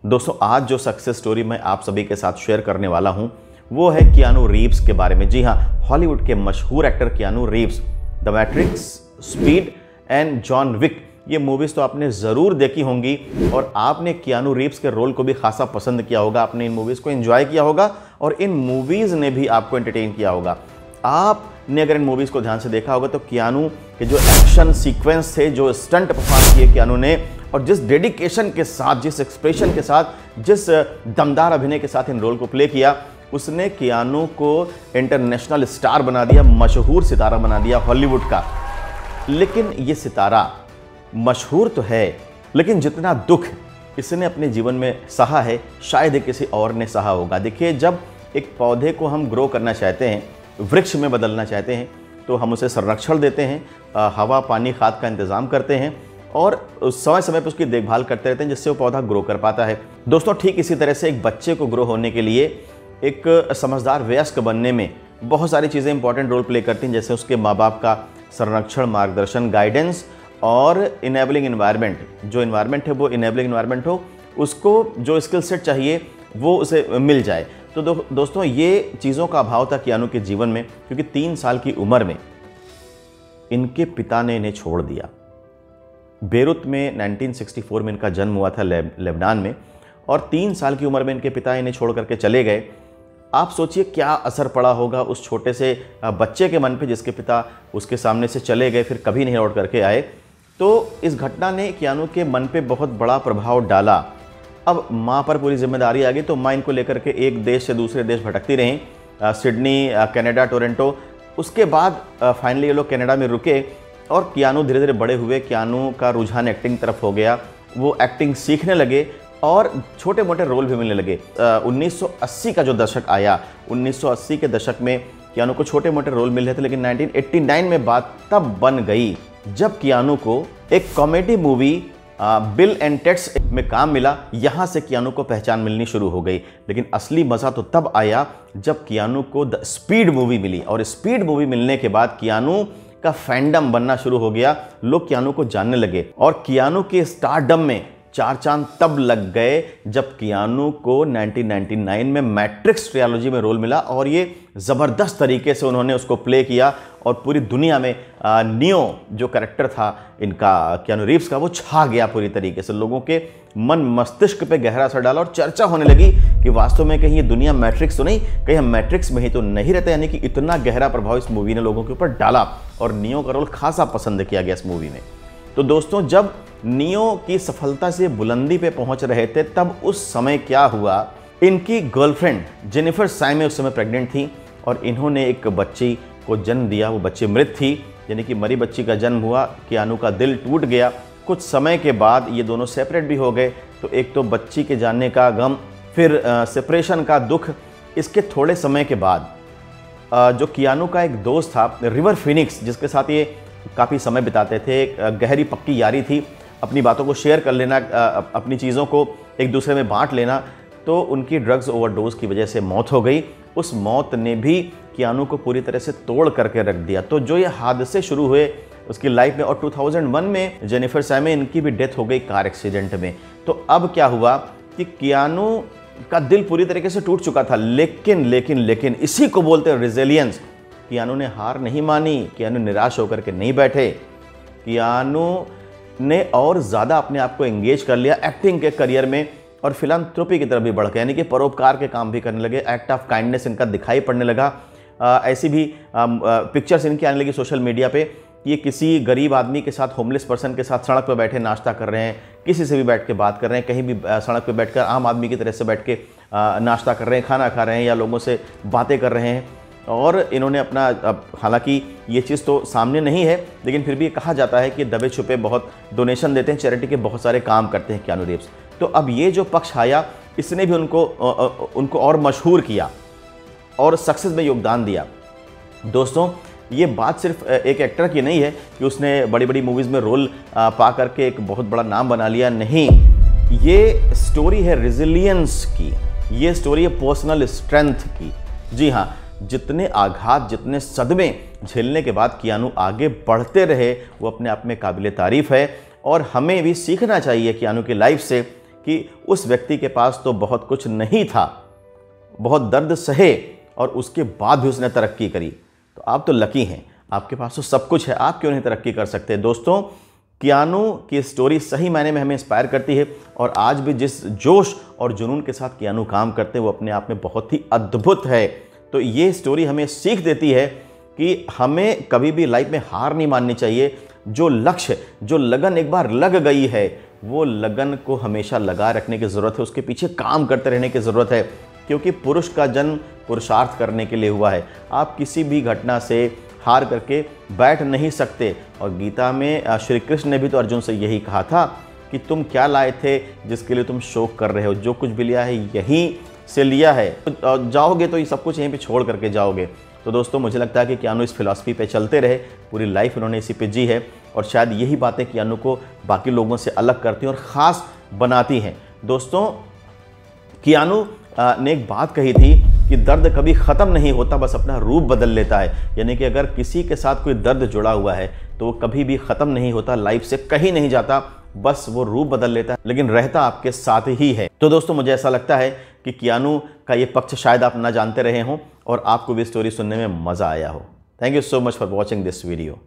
दोस्तों आज जो सक्सेस स्टोरी मैं आप सभी के साथ शेयर करने वाला हूं वो है कियानू रीव्स के बारे में। जी हाँ, हॉलीवुड के मशहूर actor Keanu Reeves. The Matrix, Speed and John Wick, ये मूवीज़ तो आपने ज़रूर देखी होंगी और आपने कियानू रीव्स के रोल को भी खासा पसंद किया होगा। आपने इन मूवीज़ को एंजॉय किया होगा और इन मूवीज़ ने भी आपको एंटरटेन किया होगा। आपने अगर इन मूवीज़ को ध्यान से देखा होगा तो कियानू के जो एक्शन सीक्वेंस थे, जो स्टंट परफॉर्म किए कियानू ने, और जिस डेडिकेशन के साथ, जिस एक्सप्रेशन के साथ, जिस दमदार अभिनय के साथ इन रोल को प्ले किया, उसने कियानू को इंटरनेशनल स्टार बना दिया, मशहूर सितारा बना दिया हॉलीवुड का। लेकिन ये सितारा मशहूर तो है, लेकिन जितना दुख इसने अपने जीवन में सहा है शायद किसी और ने सहा होगा। देखिए, जब एक पौधे को हम ग्रो करना चाहते हैं, वृक्ष में बदलना चाहते हैं, तो हम उसे संरक्षण देते हैं, हवा, पानी, खाद का इंतज़ाम करते हैं और समय समय पर उसकी देखभाल करते रहते हैं जिससे वो पौधा ग्रो कर पाता है। दोस्तों, ठीक इसी तरह से एक बच्चे को ग्रो होने के लिए, एक समझदार वयस्क बनने में बहुत सारी चीज़ें इंपॉर्टेंट रोल प्ले करती हैं, जैसे उसके माँ बाप का संरक्षण, मार्गदर्शन, गाइडेंस और इनेबलिंग इन्वायरमेंट। जो इन्वायरमेंट है वो इनेबलिंग इन्वायरमेंट हो, उसको जो स्किल सेट चाहिए वो उसे मिल जाए। तो दोस्तों, ये चीज़ों का अभाव था कियानू के जीवन में, क्योंकि 3 साल की उम्र में इनके पिता ने इन्हें छोड़ दिया। बेरूत में 1964 में इनका जन्म हुआ था, लेबनान में, और 3 साल की उम्र में इनके पिता इन्हें छोड़ करके चले गए। आप सोचिए क्या असर पड़ा होगा उस छोटे से बच्चे के मन पे, जिसके पिता उसके सामने से चले गए, फिर कभी नहीं लौट करके आए। तो इस घटना ने कियानू के मन पे बहुत बड़ा प्रभाव डाला। अब माँ पर पूरी जिम्मेदारी आ गई, तो माँ इनको लेकर के एक देश से दूसरे देश भटकती रहीं, सिडनी, कनाडा, टोरंटो। उसके बाद फाइनली ये लोग कनाडा में रुके और कियानू धीरे धीरे बड़े हुए। कियानू का रुझान एक्टिंग तरफ हो गया, वो एक्टिंग सीखने लगे और छोटे मोटे रोल भी मिलने लगे। 1980 का जो दशक आया, 1980 के दशक में कियानू को छोटे मोटे रोल मिल रहे थे, लेकिन 1989 में बात तब बन गई जब कियानू को एक comedy movie bill and TEDs में काम मिला। यहाँ से कियानू को पहचान मिलनी शुरू हो गई। लेकिन असली मज़ा तो तब आया जब कियानू को द स्पीड मूवी मिली, और स्पीड मूवी मिलने के बाद कियानू का फैंडम बनना शुरू हो गया। लोग कियानू को जानने लगे और कियानू के स्टारडम में 4 चांद तब लग गए जब कियानू को 1999 में मैट्रिक्स ट्रिलॉजी में रोल मिला, और ये ज़बरदस्त तरीके से उन्होंने उसको प्ले किया और पूरी दुनिया में नियो जो कैरेक्टर था इनका, कियानू रीव्स का, वो छा गया पूरी तरीके से। लोगों के मन मस्तिष्क पे गहरा असर डाला और चर्चा होने लगी कि वास्तव में कहीं ये दुनिया मैट्रिक्स तो नहीं, कहीं हम मैट्रिक्स में ही तो नहीं रहते। यानी कि इतना गहरा प्रभाव इस मूवी ने लोगों के ऊपर डाला और नियो का रोल खासा पसंद किया गया इस मूवी में। तो दोस्तों, जब नियो की सफलता से बुलंदी पे पहुंच रहे थे, तब उस समय क्या हुआ, इनकी गर्लफ्रेंड जेनिफर साइमे उस समय प्रेग्नेंट थी और इन्होंने एक बच्ची को जन्म दिया। वो बच्ची मृत थी, यानी कि मरी बच्ची का जन्म हुआ। कियानू का दिल टूट गया। कुछ समय के बाद ये दोनों सेपरेट भी हो गए। तो एक तो बच्ची के जाने का गम, फिर सेपरेशन का दुख। इसके थोड़े समय के बाद जो कियानू का एक दोस्त था, रिवर फिनिक्स, जिसके साथ ये काफ़ी समय बिताते थे, एक गहरी पक्की यारी थी, अपनी बातों को शेयर कर लेना, अपनी चीज़ों को एक दूसरे में बांट लेना, तो उनकी ड्रग्स ओवरडोज की वजह से मौत हो गई। उस मौत ने भी कियानू को पूरी तरह से तोड़ करके रख दिया। तो जो ये हादसे शुरू हुए उसकी लाइफ में, और 2001 में जेनिफर साइमे, इनकी भी डेथ हो गई कार एक्सीडेंट में। तो अब क्या हुआ कि कियानू का दिल पूरी तरीके से टूट चुका था, लेकिन इसी को बोलते हैं रेजिलियंस। कियानू ने हार नहीं मानी, कियानू निराश होकर के नहीं बैठे। कियानू ने और ज़्यादा अपने आप को एंगेज कर लिया एक्टिंग के करियर में और फिलैंथ्रोपी की तरफ भी बढ़ गए, यानी कि परोपकार के काम भी करने लगे। एक्ट ऑफ काइंडनेस इनका दिखाई पड़ने लगा। ऐसी भी पिक्चर्स इनकी आने लगी सोशल मीडिया पे, ये किसी गरीब आदमी के साथ, होमलेस पर्सन के साथ सड़क पर बैठे नाश्ता कर रहे हैं, किसी से भी बैठ के बात कर रहे हैं, कहीं भी सड़क पर बैठकर आम आदमी की तरह से बैठ के नाश्ता कर रहे हैं, खाना खा रहे हैं या लोगों से बातें कर रहे हैं। और इन्होंने अपना, हालांकि ये चीज़ तो सामने नहीं है, लेकिन फिर भी ये कहा जाता है कि दबे छुपे बहुत डोनेशन देते हैं, चैरिटी के बहुत सारे काम करते हैं कियानू रीव्स। तो अब ये जो पक्ष आया, इसने भी उनको और मशहूर किया और सक्सेस में योगदान दिया। दोस्तों, ये बात सिर्फ एक एक्टर की नहीं है कि उसने बड़ी बड़ी मूवीज़ में रोल पा करके एक बहुत बड़ा नाम बना लिया, नहीं। ये स्टोरी है रेजिलियंस की, ये स्टोरी है पर्सनल स्ट्रेंथ की। जी हाँ, जितने आघात, जितने सदमे झेलने के बाद कियानू आगे बढ़ते रहे, वो अपने आप में काबिल तारीफ़ है। और हमें भी सीखना चाहिए कियानू की लाइफ से कि उस व्यक्ति के पास तो बहुत कुछ नहीं था, बहुत दर्द सहे और उसके बाद भी उसने तरक्की करी। तो आप तो लकी हैं, आपके पास तो सब कुछ है, आप क्यों नहीं तरक्की कर सकते। दोस्तों, कियानू की स्टोरी सही मायने में हमें इंस्पायर करती है और आज भी जिस जोश और जुनून के साथ कियानू काम करते हैं वो अपने आप में बहुत ही अद्भुत है। तो ये स्टोरी हमें सीख देती है कि हमें कभी भी लाइफ में हार नहीं माननी चाहिए। जो लक्ष्य, जो लगन एक बार लग गई है, वो लगन को हमेशा लगा रखने की ज़रूरत है, उसके पीछे काम करते रहने की ज़रूरत है, क्योंकि पुरुष का जन्म पुरुषार्थ करने के लिए हुआ है। आप किसी भी घटना से हार करके बैठ नहीं सकते। और गीता में श्री कृष्ण ने भी तो अर्जुन से यही कहा था कि तुम क्या लाए थे जिसके लिए तुम शोक कर रहे हो, जो कुछ भी लिया है यहीं से लिया है, तो जाओगे तो ये सब कुछ यहीं पे छोड़ करके जाओगे। तो दोस्तों, मुझे लगता है कि कियानू इस फिलॉसफी पे चलते रहे, पूरी लाइफ उन्होंने इसी पे जी है और शायद यही बातें कियानू को बाकी लोगों से अलग करती हैं और ख़ास बनाती हैं। दोस्तों, कियानू ने एक बात कही थी कि दर्द कभी ख़त्म नहीं होता, बस अपना रूप बदल लेता है। यानी कि अगर किसी के साथ कोई दर्द जुड़ा हुआ है तो वो कभी भी ख़त्म नहीं होता, लाइफ से कहीं नहीं जाता, बस वो रूप बदल लेता है, लेकिन रहता आपके साथ ही है। तो दोस्तों, मुझे ऐसा लगता है कि कियानू का ये पक्ष शायद आप ना जानते रहे हों और आपको भी स्टोरी सुनने में मज़ा आया हो। Thank you so much for watching this video.